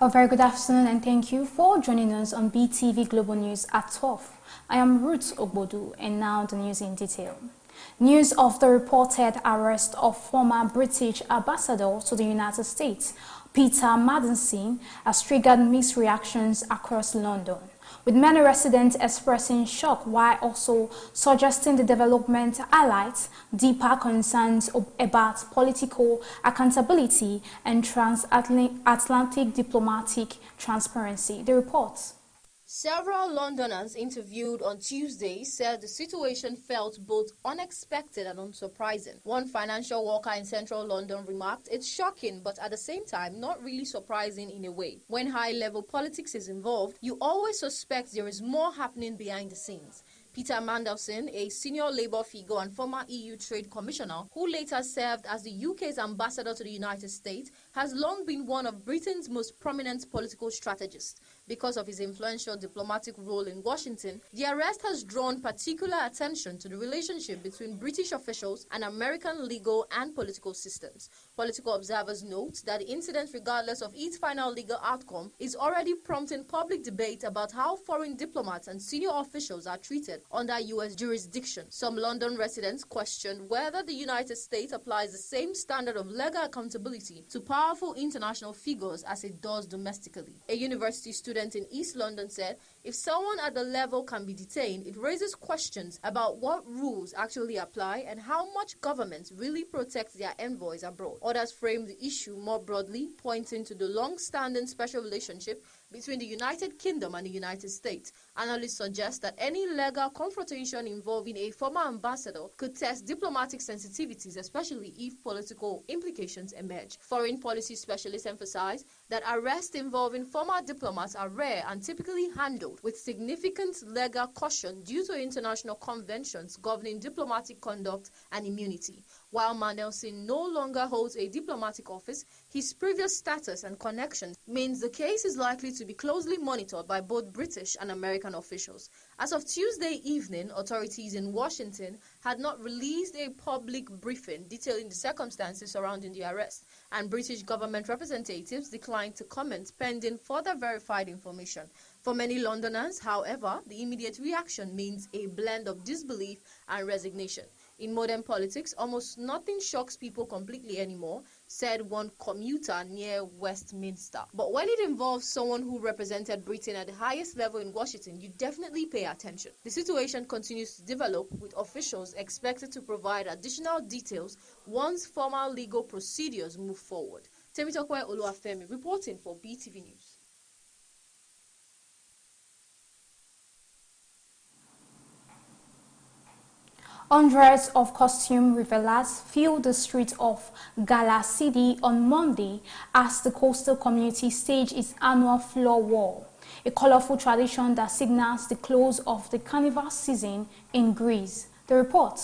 A very good afternoon and thank you for joining us on BTV Global News at 12. I am Ruth Ogbodu and now the news in detail. News of the reported arrest of former British ambassador to the United States, Peter Madison, has triggered mixed reactions across London, with many residents expressing shock while also suggesting the development highlights deeper concerns about political accountability and transatlantic diplomatic transparency. The report. Several Londoners interviewed on Tuesday said the situation felt both unexpected and unsurprising. One financial worker in central London remarked, "It's shocking, but at the same time, not really surprising in a way. When high-level politics is involved, you always suspect there is more happening behind the scenes." Peter Mandelson, a senior Labour figure and former EU Trade Commissioner, who later served as the UK's ambassador to the United States, has long been one of Britain's most prominent political strategists. Because of his influential diplomatic role in Washington, the arrest has drawn particular attention to the relationship between British officials and American legal and political systems. Political observers note that the incident, regardless of its final legal outcome, is already prompting public debate about how foreign diplomats and senior officials are treated under U.S. jurisdiction. Some London residents question whether the United States applies the same standard of legal accountability to powerful international figures as it does domestically. A university student in East London said, "If someone at the level can be detained, it raises questions about what rules actually apply and how much governments really protect their envoys abroad." Others frame the issue more broadly, pointing to the long-standing special relationship between the United Kingdom and the United States. Analysts suggest that any legal confrontation involving a former ambassador could test diplomatic sensitivities, especially if political implications emerge. Foreign policy specialists emphasize that arrests involving former diplomats are rare and typically handled with significant legal caution due to international conventions governing diplomatic conduct and immunity. While Mandelson no longer holds a diplomatic office, his previous status and connections means the case is likely to be closely monitored by both British and American officials. As of Tuesday evening, authorities in Washington had not released a public briefing detailing the circumstances surrounding the arrest, and British government representatives declined to comment pending further verified information. For many Londoners, however, the immediate reaction means a blend of disbelief and resignation. In modern politics, almost nothing shocks people completely anymore, said one commuter near Westminster. But when it involves someone who represented Britain at the highest level in Washington, you definitely pay attention. The situation continues to develop, with officials expected to provide additional details once formal legal procedures move forward. Temitope Oluwafemi reporting for BTV News. Hundreds of costume revelers filled the streets of Gala City on Monday as the coastal community staged its annual floor wall, a colorful tradition that signals the close of the carnival season in Greece. The report.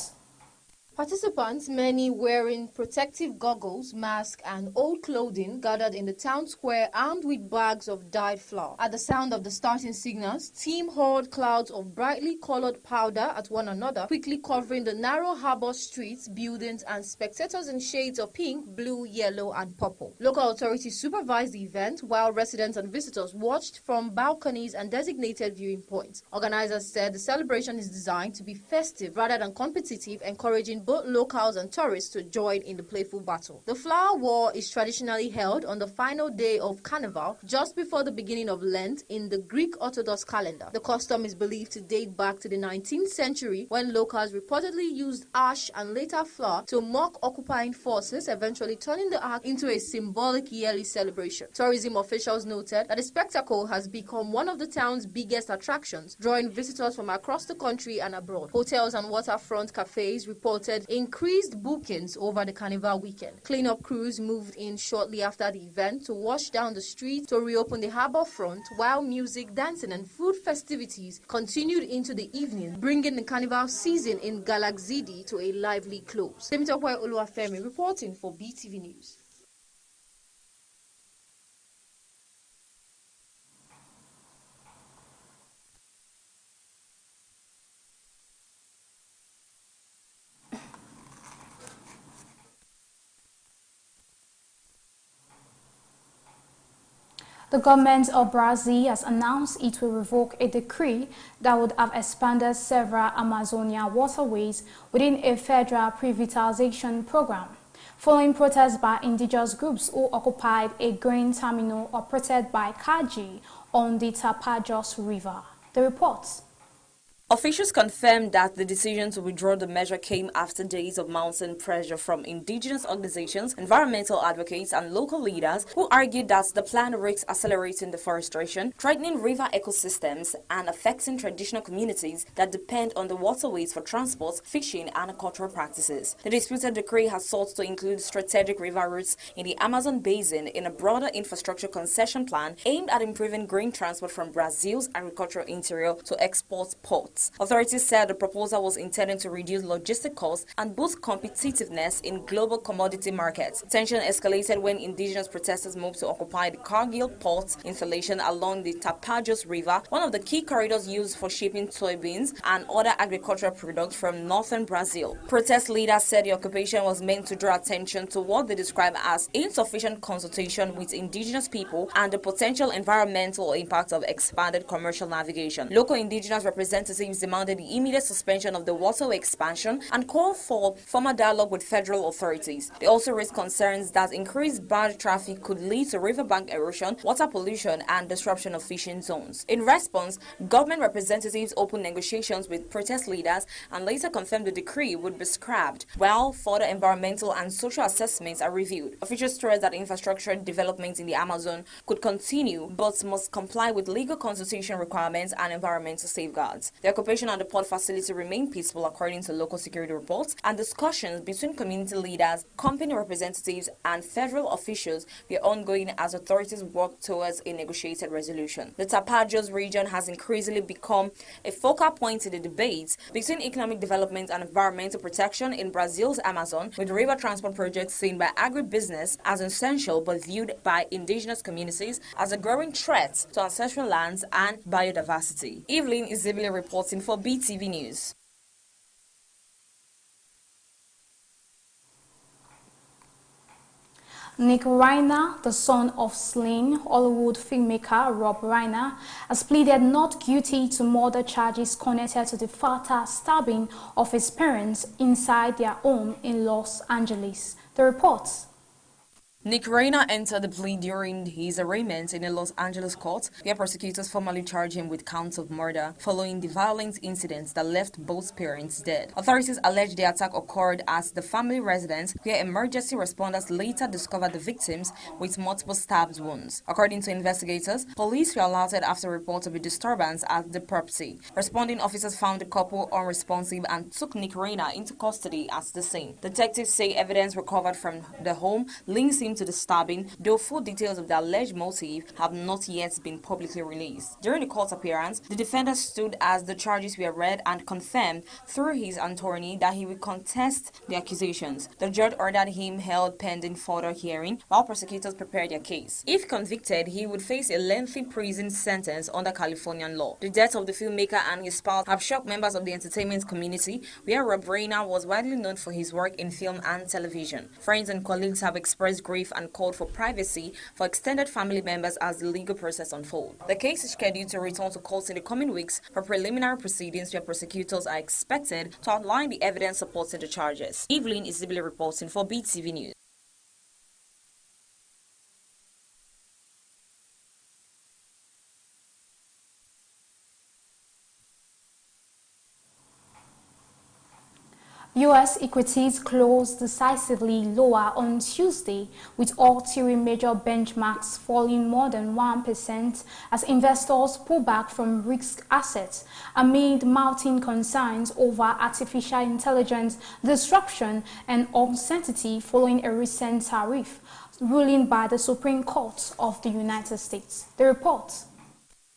Participants, many wearing protective goggles, masks, and old clothing, gathered in the town square armed with bags of dyed flour. At the sound of the starting signals, team hurled clouds of brightly colored powder at one another, quickly covering the narrow harbor streets, buildings, and spectators in shades of pink, blue, yellow, and purple. Local authorities supervised the event, while residents and visitors watched from balconies and designated viewing points. Organizers said the celebration is designed to be festive rather than competitive, encouraging both locals and tourists to join in the playful battle. The flower war is traditionally held on the final day of Carnival, just before the beginning of Lent in the Greek Orthodox calendar. The custom is believed to date back to the 19th century, when locals reportedly used ash and later flour to mock occupying forces, eventually turning the act into a symbolic yearly celebration. Tourism officials noted that the spectacle has become one of the town's biggest attractions, drawing visitors from across the country and abroad. Hotels and waterfront cafes reported increased bookings over the Carnival weekend. Cleanup crews moved in shortly after the event to wash down the streets to reopen the harbour front, while music, dancing and food festivities continued into the evening, bringing the Carnival season in Galaxidi to a lively close. Temitope Oluwafemi reporting for BTV News. The government of Brazil has announced it will revoke a decree that would have expanded several Amazonia waterways within a federal privatization program, following protests by indigenous groups who occupied a grain terminal operated by Kaji on the Tapajós River. The report. Officials confirmed that the decision to withdraw the measure came after days of mounting pressure from indigenous organizations, environmental advocates, and local leaders who argued that the plan risks accelerating deforestation, threatening river ecosystems, and affecting traditional communities that depend on the waterways for transport, fishing, and cultural practices. The disputed decree has sought to include strategic river routes in the Amazon basin in a broader infrastructure concession plan aimed at improving grain transport from Brazil's agricultural interior to export ports. Authorities said the proposal was intended to reduce logistic costs and boost competitiveness in global commodity markets. Tension escalated when indigenous protesters moved to occupy the Cargill port installation along the Tapajós River, one of the key corridors used for shipping soybeans and other agricultural products from northern Brazil. Protest leaders said the occupation was meant to draw attention to what they describe as insufficient consultation with indigenous people and the potential environmental impact of expanded commercial navigation. Local indigenous representatives demanded the immediate suspension of the waterway expansion and called for formal dialogue with federal authorities. They also raised concerns that increased barge traffic could lead to riverbank erosion, water pollution, and disruption of fishing zones. In response, government representatives opened negotiations with protest leaders and later confirmed the decree would be scrapped, while further environmental and social assessments are reviewed. Officials stressed that infrastructure development in the Amazon could continue but must comply with legal consultation requirements and environmental safeguards. The occupation at the port facility remained peaceful according to local security reports, and discussions between community leaders, company representatives, and federal officials were ongoing as authorities work towards a negotiated resolution. The Tapajós region has increasingly become a focal point in the debates between economic development and environmental protection in Brazil's Amazon, with river transport projects seen by agribusiness as essential but viewed by indigenous communities as a growing threat to ancestral lands and biodiversity. Evelyn Izibile reporting for BTV News. Nick Reiner, the son of slain Hollywood filmmaker Rob Reiner, has pleaded not guilty to murder charges connected to the fatal stabbing of his parents inside their home in Los Angeles. The report. Nick Reiner entered the plea during his arraignment in a Los Angeles court, where prosecutors formally charged him with counts of murder following the violent incidents that left both parents dead. Authorities allege the attack occurred at the family residence, where emergency responders later discovered the victims with multiple stab wounds. According to investigators, police were alerted after reports of a disturbance at the property. Responding officers found the couple unresponsive and took Nick Reiner into custody at the scene. Detectives say evidence recovered from the home links him to the stabbing, though full details of the alleged motive have not yet been publicly released. During the court appearance, the defendant stood as the charges were read and confirmed through his attorney that he would contest the accusations. The judge ordered him held pending further hearing while prosecutors prepared their case. If convicted, he would face a lengthy prison sentence under Californian law. The death of the filmmaker and his spouse have shocked members of the entertainment community, where Rob Reiner was widely known for his work in film and television. Friends and colleagues have expressed great tariff and called for privacy for extended family members as the legal process unfolds. The case is scheduled to return to court in the coming weeks for preliminary proceedings where prosecutors are expected to outline the evidence supporting the charges. Evelyn is reporting for Beetv News. U.S. equities closed decisively lower on Tuesday, with all three major benchmarks falling more than 1% as investors pull back from risk assets amid mounting concerns over artificial intelligence disruption and uncertainty following a recent tariff ruling by the Supreme Court of the United States. The report.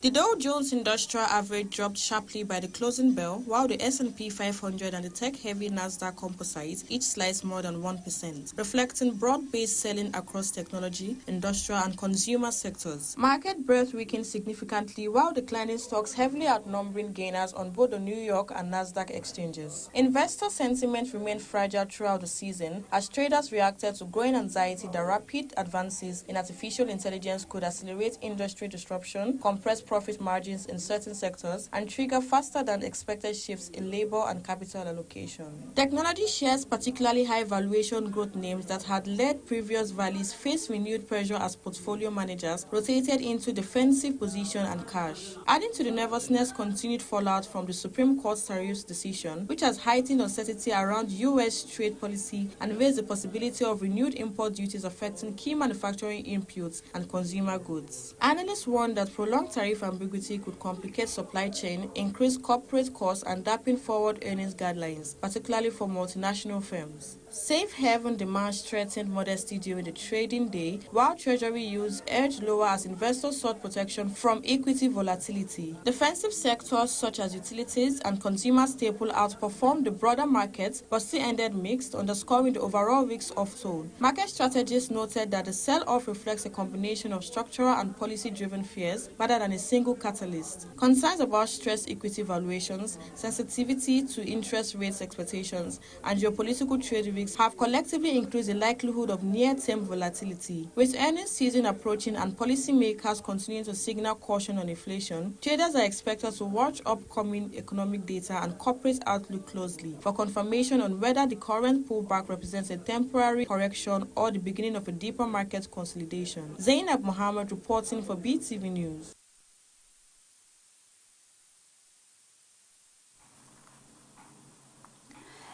The Dow Jones Industrial Average dropped sharply by the closing bell, while the S&P 500 and the tech-heavy Nasdaq Composite each sliced more than 1%, reflecting broad-based selling across technology, industrial and consumer sectors. Market breadth weakened significantly, while declining stocks heavily outnumbering gainers on both the New York and Nasdaq exchanges. Investor sentiment remained fragile throughout the season as traders reacted to growing anxiety that rapid advances in artificial intelligence could accelerate industry disruption, compress profit margins in certain sectors, and trigger faster than expected shifts in labor and capital allocation. Technology shares, particularly high valuation growth names that had led previous valleys, faced renewed pressure as portfolio managers rotated into defensive position and cash. Adding to the nervousness, continued fallout from the Supreme Court's tariffs decision, which has heightened uncertainty around U.S. trade policy and raised the possibility of renewed import duties affecting key manufacturing inputs and consumer goods. Analysts warned that prolonged tariff ambiguity could complicate supply chain, increase corporate costs, and dampen forward earnings guidelines, particularly for multinational firms. Safe haven demand strengthened modestly during the trading day, while Treasury yields edged lower as investors sought protection from equity volatility. Defensive sectors such as utilities and consumer staples outperformed the broader market but still ended mixed, underscoring the overall risk-off tone. Market strategists noted that the sell-off reflects a combination of structural and policy-driven fears rather than a single catalyst. Concerns about stressed equity valuations, sensitivity to interest rates expectations, and geopolitical trade risks have collectively increased the likelihood of near-term volatility. With earnings season approaching and policymakers continuing to signal caution on inflation, traders are expected to watch upcoming economic data and corporate outlook closely for confirmation on whether the current pullback represents a temporary correction or the beginning of a deeper market consolidation. Zainab Mohammed reporting for Beetv News.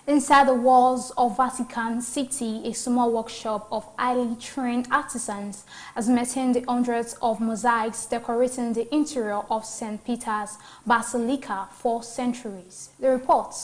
Inside the walls of Vatican City, a small workshop of highly trained artisans has maintained the hundreds of mosaics decorating the interior of St. Peter's Basilica for centuries. The report.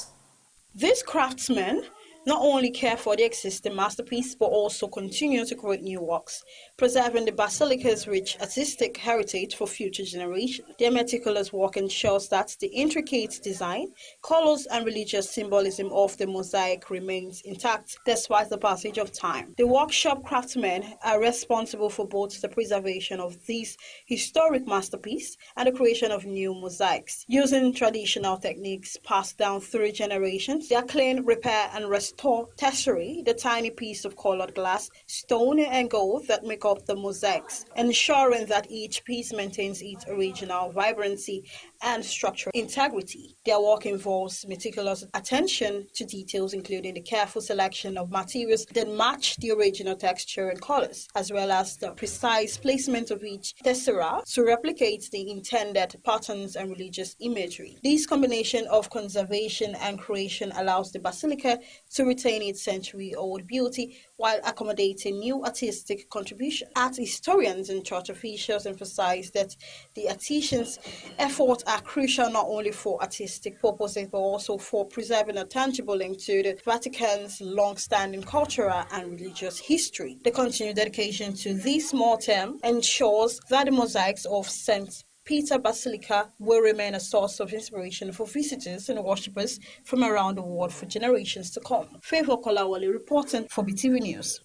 These craftsmen not only care for the existing masterpiece but also continue to create new works, preserving the basilica's rich artistic heritage for future generations. Their meticulous work ensures that the intricate design, colors, and religious symbolism of the mosaic remains intact despite the passage of time. The workshop craftsmen are responsible for both the preservation of these historic masterpieces and the creation of new mosaics. Using traditional techniques passed down through generations, they clean, repair, and restore tesserae, the tiny piece of colored glass, stone, and gold that make up the mosaics, ensuring that each piece maintains its original vibrancy and structural integrity. Their work involves meticulous attention to details, including the careful selection of materials that match the original texture and colors, as well as the precise placement of each tessera to replicate the intended patterns and religious imagery. This combination of conservation and creation allows the basilica to retain its century-old beauty while accommodating new artistic contributions. Art historians and church officials emphasize that the artisans' efforts are crucial not only for artistic purposes but also for preserving a tangible link to the Vatican's long-standing cultural and religious history. The continued dedication to this mortem ensures that the mosaics of St. Peter Basilica will remain a source of inspiration for visitors and worshippers from around the world for generations to come. Favor Kolawole reporting for Beetv News.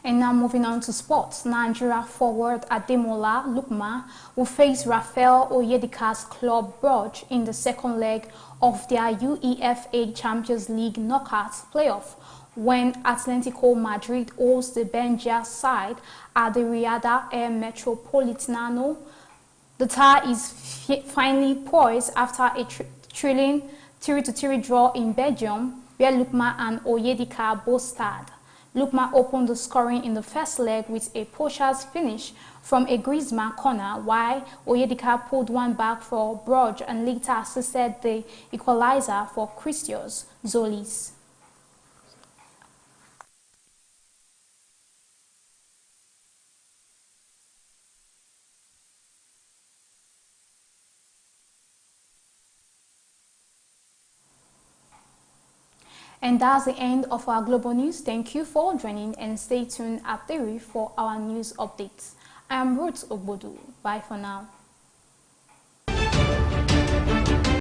And now moving on to sports, Nigeria forward Ademola Lookman will face Rafael Oyedika's club Brugge in the second leg of their UEFA Champions League knockout playoff when Atletico Madrid holds the Benja side at the Riyadh Air Metropolitano. The tie is finally poised after a thrilling 3-3 draw in Belgium, where Lookman and Oyedika both starred. Lookman opened the scoring in the first leg with a poacher's finish from a Griezmann corner, while Oyedika pulled one back for Brugge and later assisted the equalizer for Christos Zolis. And that's the end of our global news. Thank you for joining and stay tuned at 3 for our news updates. I am Ruth Ogbodu. Bye for now.